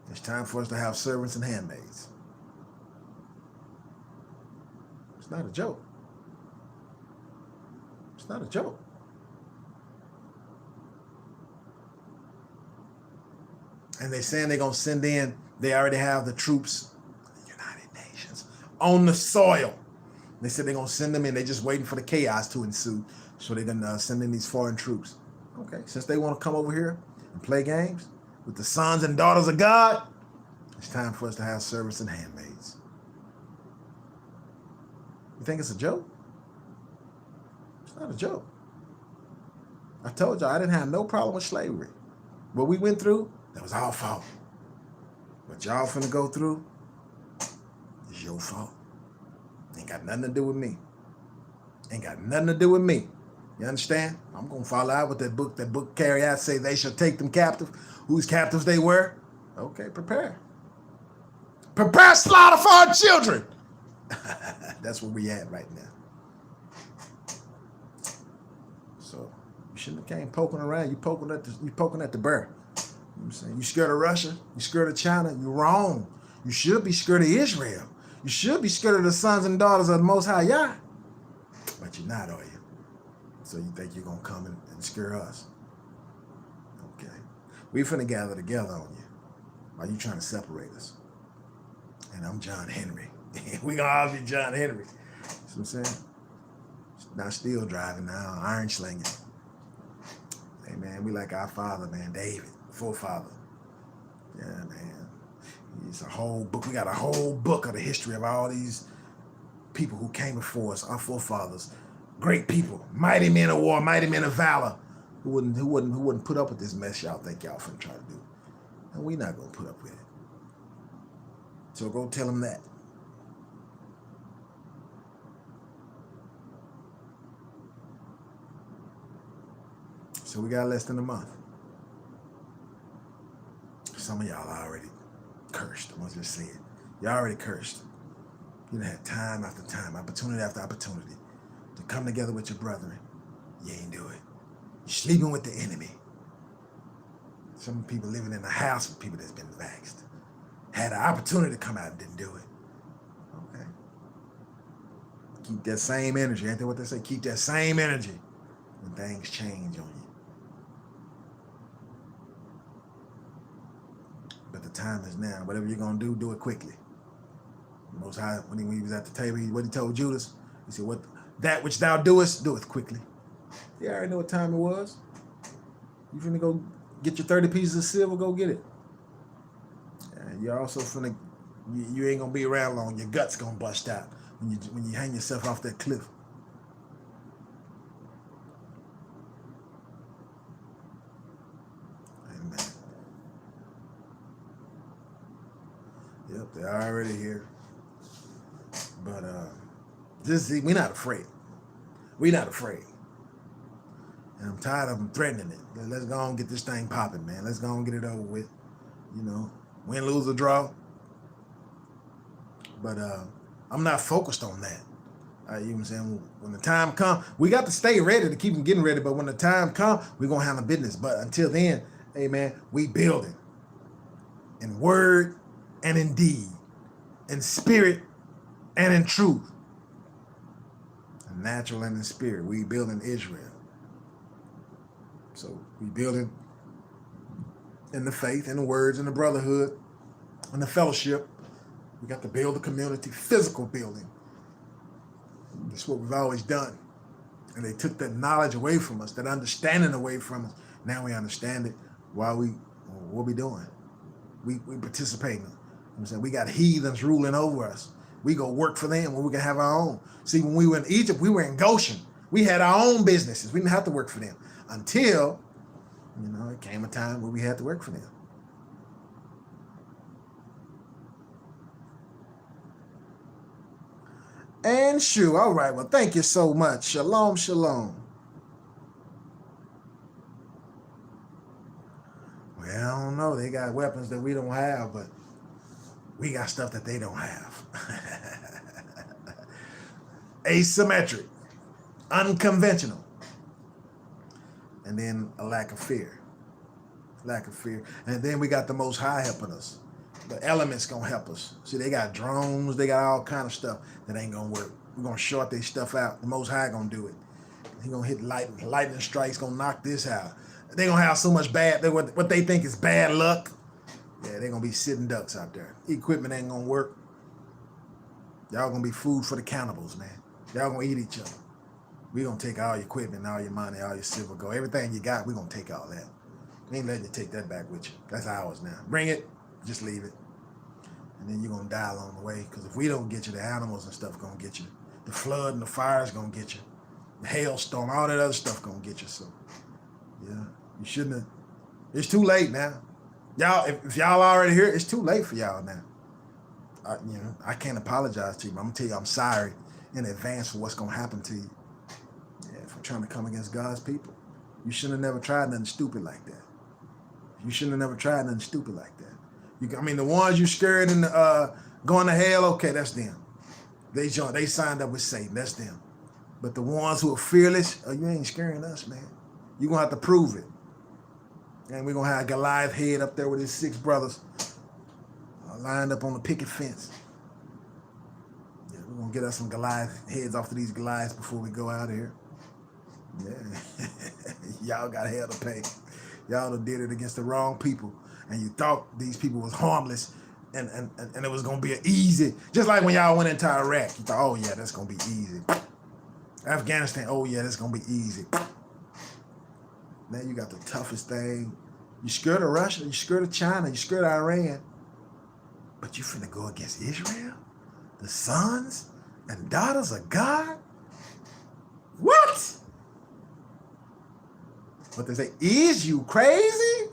It's time for us to have servants and handmaids. It's not a joke. It's not a joke. And they're saying they're going to send in, they already have the troops, the United Nations, on the soil. They said they're going to send them in. They're just waiting for the chaos to ensue. So they're going to send in these foreign troops. Okay, since they want to come over here and play games with the sons and daughters of God, it's time for us to have servants and handmaids. You think it's a joke? It's not a joke. I told y'all I didn't have no problem with slavery. What we went through, that was our fault. What y'all finna go through is your fault. Ain't got nothing to do with me. Ain't got nothing to do with me. You understand? I'm going to follow out with that book. That book carry out, say they shall take them captive. Whose captives they were? Okay, prepare. Prepare slaughter for our children. That's where we at right now. So you shouldn't have came poking around. You poking at the bear. You know what I'm saying? You scared of Russia? You scared of China? You're wrong. You should be scared of Israel. You should be scared of the sons and daughters of the Most High Yah. But you're not, are you? So you think you're going to come and scare us? Okay. We finna gather together on you while you trying to separate us. And I'm John Henry. We gonna all be John Henry. See what I'm saying? Not steel driving now, iron slinging. Hey man, we like our father, man, David, forefather. Yeah, man. It's a whole book. We got a whole book of the history of all these people who came before us, our forefathers. Great people, mighty men of war, mighty men of valor, who wouldn't put up with this mess y'all think y'all finna try to do. And we not gonna put up with it. So go tell them that. So we got less than a month. Some of y'all already cursed. I'm gonna just say it. Y'all already cursed. You done had time after time, opportunity after opportunity to come together with your brethren. You ain't do it. You're sleeping with the enemy. Some people living in a house with people that's been vaxxed. Had an opportunity to come out and didn't do it. Okay. Keep that same energy. Ain't that what they say? Keep that same energy when things change on you. But the time is now. Whatever you're going to do, do it quickly. Most High, when he was at the table, what he told Judas, he said, that which thou doest, do it quickly. You already know what time it was. You finna go get your 30 pieces of silver, go get it. And you're also finna, you ain't gonna be around long. Your gut's gonna bust out when you hang yourself off that cliff. Amen. Yep, they're already here. But we're not afraid. We're not afraid. And I'm tired of them threatening it. Let's go on and get this thing popping, man. Let's go on and get it over with. You know, win, lose, or draw. But I'm not focused on that. You know what I'm saying? When the time comes, we got to stay ready to keep them getting ready. But when the time comes, we're going to handle business. But until then, hey, man, we building in word and in deed, in spirit and in truth, in natural and in spirit. We building Israel. So we building in the faith, in the words, in the brotherhood, in the fellowship. We got to build the community, physical building. That's what we've always done. And they took that knowledge away from us, that understanding away from us. Now we understand it. What we doing? We participating. You know what I'm saying? We got heathens ruling over us. We go work for them when we can have our own. See, when we were in Egypt, we were in Goshen. We had our own businesses. We didn't have to work for them until, it came a time where we had to work for them. And sure, all right, well, thank you so much. Shalom, shalom. Well, I don't know. They got weapons that we don't have, but we got stuff that they don't have. Asymmetric, unconventional, and then a lack of fear. And then we got the Most High helping us. The elements gonna help us. See, they got drones, they got all kind of stuff that ain't gonna work. We're gonna short their stuff out. The Most High gonna do it. He gonna hit lightning strikes, gonna knock this out. They gonna have so much what they think is bad luck. Yeah, they gonna be sitting ducks out there. Equipment ain't gonna work. Y'all gonna be food for the cannibals, man. Y'all gonna eat each other. We gonna take all your equipment, all your money, all your silver, gold, everything you got. We gonna take all that. We ain't letting you take that back with you. That's ours now. Bring it. Just leave it. And then you're going to die along the way. Because if we don't get you, the animals and stuff going to get you. The flood and the fire is going to get you. The hailstorm, all that other stuff going to get you. So, yeah, you shouldn't have. It's too late now. Y'all, if y'all already here, it's too late for y'all now. I can't apologize to you, but I'm going to tell you I'm sorry in advance for what's going to happen to you. trying to come against God's people. You shouldn't have never tried nothing stupid like that. You shouldn't have never tried nothing stupid like that. The ones you scared and going to hell, okay, that's them. They signed up with Satan, that's them. But the ones who are fearless, you ain't scaring us, man. You're going to have to prove it. And we're going to have Goliath head up there with his 6 brothers lined up on the picket fence. Yeah, we're going to get us some Goliath heads off of these Goliaths before we go out of here. Yeah. Y'all got hell to pay. Y'all done did it against the wrong people. And you thought these people was harmless and it was going to be an easy. Just like when y'all went into Iraq. You thought, oh yeah, that's going to be easy. Afghanistan, oh yeah, that's going to be easy. Now you got the toughest thing. You scared of Russia, you scared of China, you scared of Iran. But you finna go against Israel? The sons and daughters of God? What? What they say, is you crazy?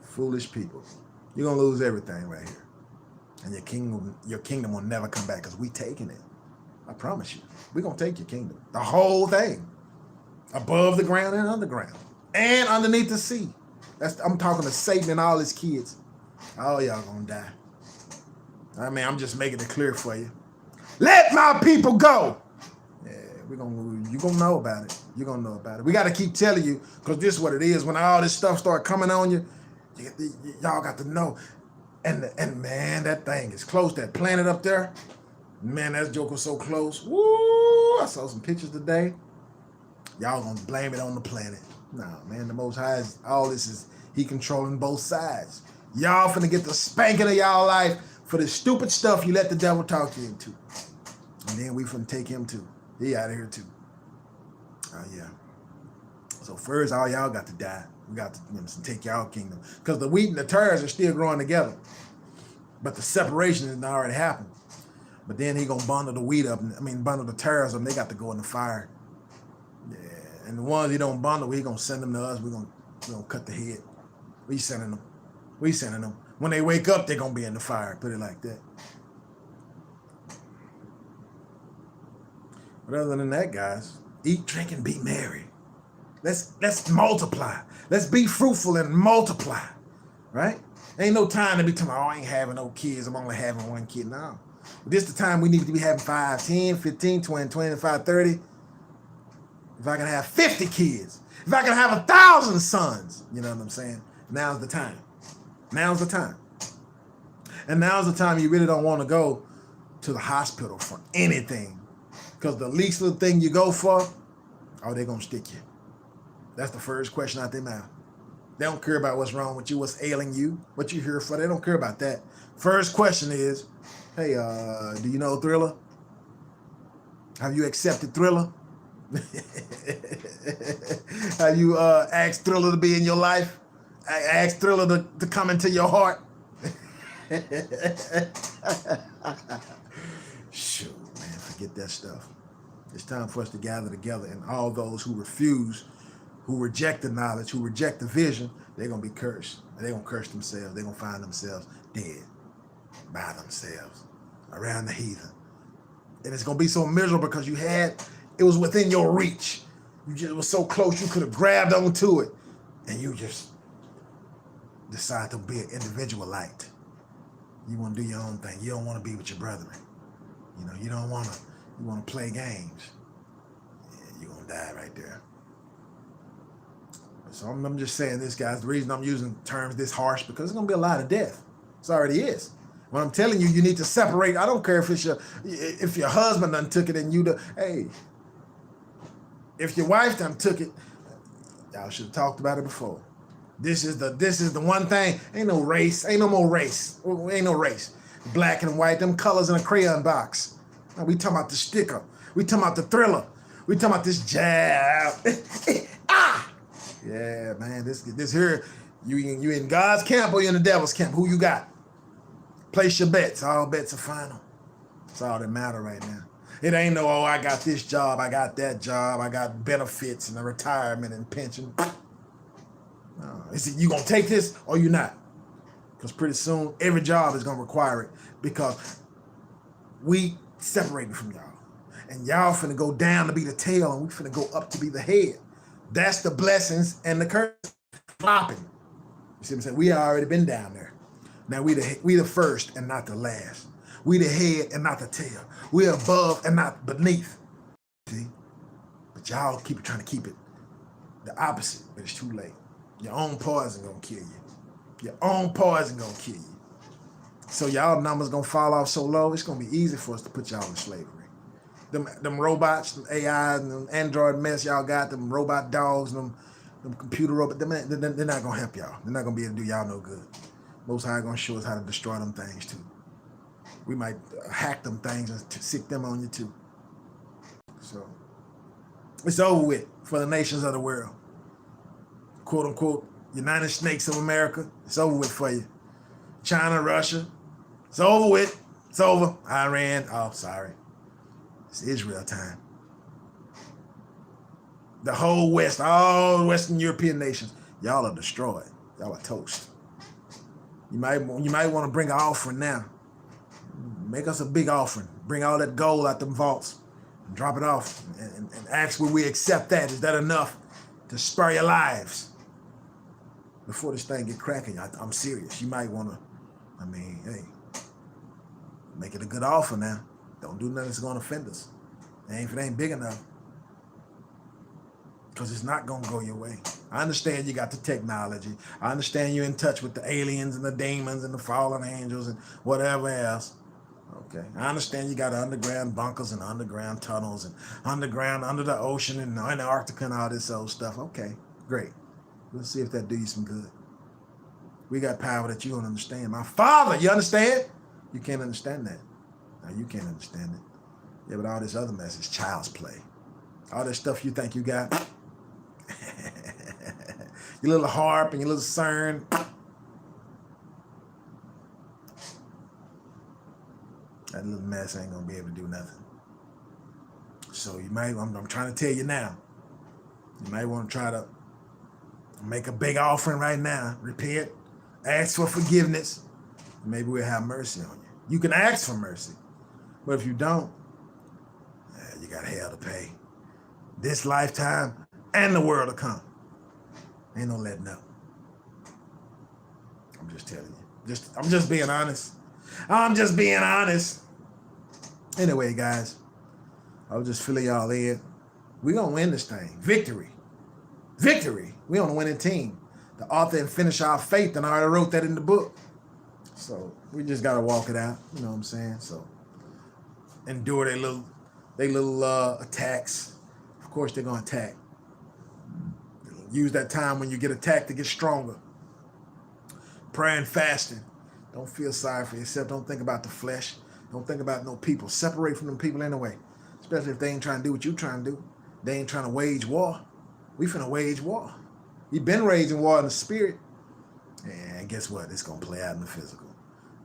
Foolish people. You're gonna lose everything right here. And your kingdom will never come back because we taking it. I promise you. We're going to take your kingdom. The whole thing. Above the ground and underground. And underneath the sea. I'm talking to Satan and all his kids. All y'all going to die. I'm just making it clear for you. Let my people go. Yeah, you're going to know about it. You're going to know about it. We got to keep telling you because this is what it is. When all this stuff start coming on you, y'all got to know. And man, that thing is close. That planet up there. Man, that joker so close. Woo! I saw some pictures today. Y'all gonna blame it on the planet. Nah, man, the Most High is, all this is, he controlling both sides. Y'all finna get the spanking of y'all life for the stupid stuff you let the devil talk you into. And then we finna take him too. He out of here too. Oh yeah. So first, all y'all got to die. We got to take y'all kingdom. Because the wheat and the tares are still growing together. But the separation has already happened. But then he gonna bundle the wheat up, bundle the tares up, and they got to go in the fire. Yeah, and the ones he don't bundle, he gonna send them to us. We gonna cut the head. We sending them. When they wake up, they're gonna be in the fire. Put it like that. But other than that, guys, eat, drink, and be merry. Let's multiply. Let's be fruitful and multiply. Right? Ain't no time to be talking, I ain't having no kids. I'm only having one kid now. This is the time we need to be having 5, 10, 15, 20, 25, 30. If I can have 50 kids, if I can have 1,000 sons, you know what I'm saying? Now's the time. Now's the time. And now's the time you really don't want to go to the hospital for anything. Because the least little thing you go for, they're going to stick you. That's the first question out their mouth. They don't care about what's wrong with you, what's ailing you, what you're here for. They don't care about that. First question is, hey, do you know Thriller? Have you accepted Thriller? Have you asked Thriller to be in your life? Asked Thriller to come into your heart? Shoot, man, forget that stuff. It's time for us to gather together, and all those who refuse, who reject the knowledge, who reject the vision, they're going to be cursed. They're going to curse themselves. They're going to find themselves dead by themselves around the heathen. And it's going to be so miserable because it was within your reach. It was so close you could have grabbed onto it. And you just decide to be an individualite. You want to do your own thing. You don't want to be with your brethren. You don't want to, you want to play games. Yeah, you're going to die right there. So I'm just saying this, guys. The reason I'm using terms this harsh because there's going to be a lot of death. It already is. When I'm telling you, you need to separate. I don't care if your husband done took it and hey, if your wife done took it, y'all should have talked about it before. This is the one thing. Ain't no race. Ain't no more race. Ain't no race. Black and white, them colors in a crayon box. Now, we talking about the sticker. We talking about the Thriller. We talking about this jab. Yeah, man, this here, you in God's camp or you in the devil's camp? Who you got? Place your bets. All bets are final. That's all that matter right now. It ain't no, I got this job, I got that job, I got benefits and a retirement and pension. No, it's you gonna take this or you not? Because pretty soon every job is gonna require it because we separated from y'all. And y'all finna go down to be the tail, and we finna go up to be the head. That's the blessings and the curse flopping. You see what I'm saying? We already been down there. Now we the first and not the last. We the head and not the tail. We above and not beneath. See? But y'all keep trying to keep it the opposite, but it's too late. Your own poison gonna kill you. Your own poison gonna kill you. So y'all numbers gonna fall off so low, it's gonna be easy for us to put y'all in slavery. Them robots, them AI, and them Android mess y'all got, them robot dogs, them computer robots, they're not gonna help y'all. They're not gonna be able to do y'all no good. Most High gonna show us how to destroy them things too. We might hack them things and sick them on you too. So it's over with for the nations of the world. Quote unquote, United Snakes of America, it's over with for you. China, Russia, it's over with. It's over. Iran, oh, sorry. It's Israel time. The whole West, all Western European nations, y'all are destroyed. Y'all are toast. You might want to bring an offering now. Make us a big offering. Bring all that gold out them vaults and drop it off and ask will we accept that. Is that enough to spare your lives? Before this thing get cracking, I'm serious. You might want to, hey, make it a good offer now. Don't do nothing that's going to offend us. If it ain't big enough. Because it's not going to go your way. I understand you got the technology. I understand you're in touch with the aliens and the demons and the fallen angels and whatever else. Okay. I understand you got underground bunkers and underground tunnels and underground under the ocean and Antarctica and all this old stuff. Okay, great. Let's see if that do you some good. We got power that you don't understand. My Father, you understand? You can't understand that. No, you can't understand it. Yeah, but all this other mess is child's play. All this stuff you think you got. Your little harp and your little cern. That little mess ain't gonna be able to do nothing. So you might, I'm trying to tell you now, you might want to try to make a big offering right now. Repent, ask for forgiveness. Maybe we'll have mercy on you. You can ask for mercy, but if you don't, you got hell to pay. This lifetime and the world to come. Ain't no letting up. I'm just telling you. I'm just being honest. I'm just being honest. Anyway, guys, I was just filling y'all in. We gonna win this thing. Victory. Victory. We on the winning team. The author and finisher of faith, and I already wrote that in the book. So we just gotta walk it out. You know what I'm saying? So endure their little attacks. Of course they're gonna attack. Use that time when you get attacked to get stronger. Praying, fasting. Don't feel sorry for yourself. Don't think about the flesh. Don't think about no people. Separate from them people anyway. Especially if they ain't trying to do what you trying to do. They ain't trying to wage war. We finna wage war. We been waging war in the spirit. And guess what? It's gonna play out in the physical.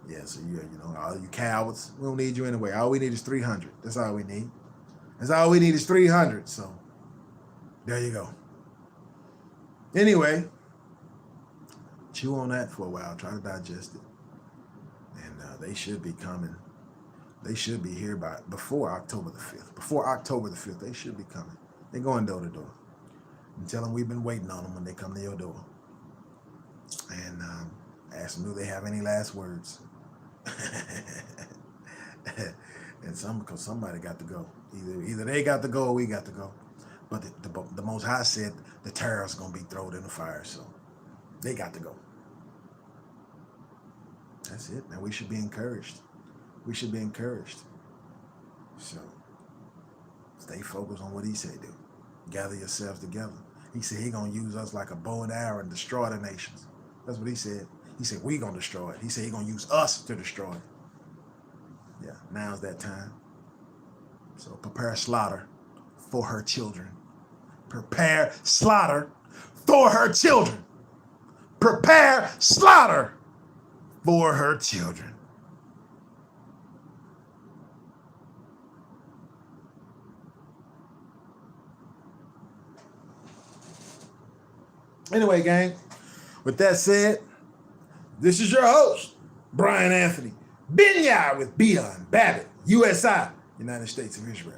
Yeah, so you know, all you cowards, we don't need you anyway. All we need is 300. That's all we need. That's all we need is 300. So there you go. Anyway, chew on that for a while. Try to digest it. And they should be coming. They should be here before October the 5th. Before October the 5th, they should be coming. They're going door to door. And tell them we've been waiting on them when they come to your door. And ask them, do they have any last words? And because somebody got to go. Either they got to go or we got to go. But the Most High said the terror's going to be thrown in the fire, so they got to go. That's it. Now we should be encouraged. We should be encouraged. So stay focused on what he said do. Gather yourselves together. He said he going to use us like a bow and arrow and destroy the nations. That's what he said. He said we going to destroy it. He said he going to use us to destroy it. Yeah, now's that time. So prepare slaughter for her children. Prepare slaughter for her children. Prepare slaughter for her children. Anyway, gang, with that said, this is your host, Brian Anthony. Binyai with Beon Babbitt, USI, United States of Israel.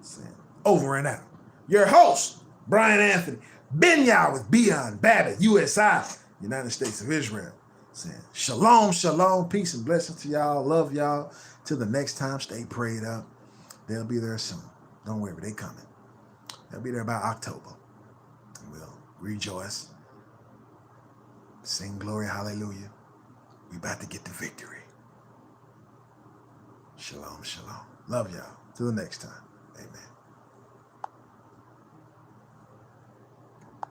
Saying, over and out. Your host, Brian Anthony, Ben Yah with Beyond Babbitt, USI, United States of Israel. Saying, shalom, shalom, peace and blessings to y'all. Love y'all. Till the next time, stay prayed up. They'll be there soon. Don't worry, they coming. They'll be there by October. And we'll rejoice. Sing glory, hallelujah. We about to get the victory. Shalom, shalom. Love y'all. Till the next time. Amen.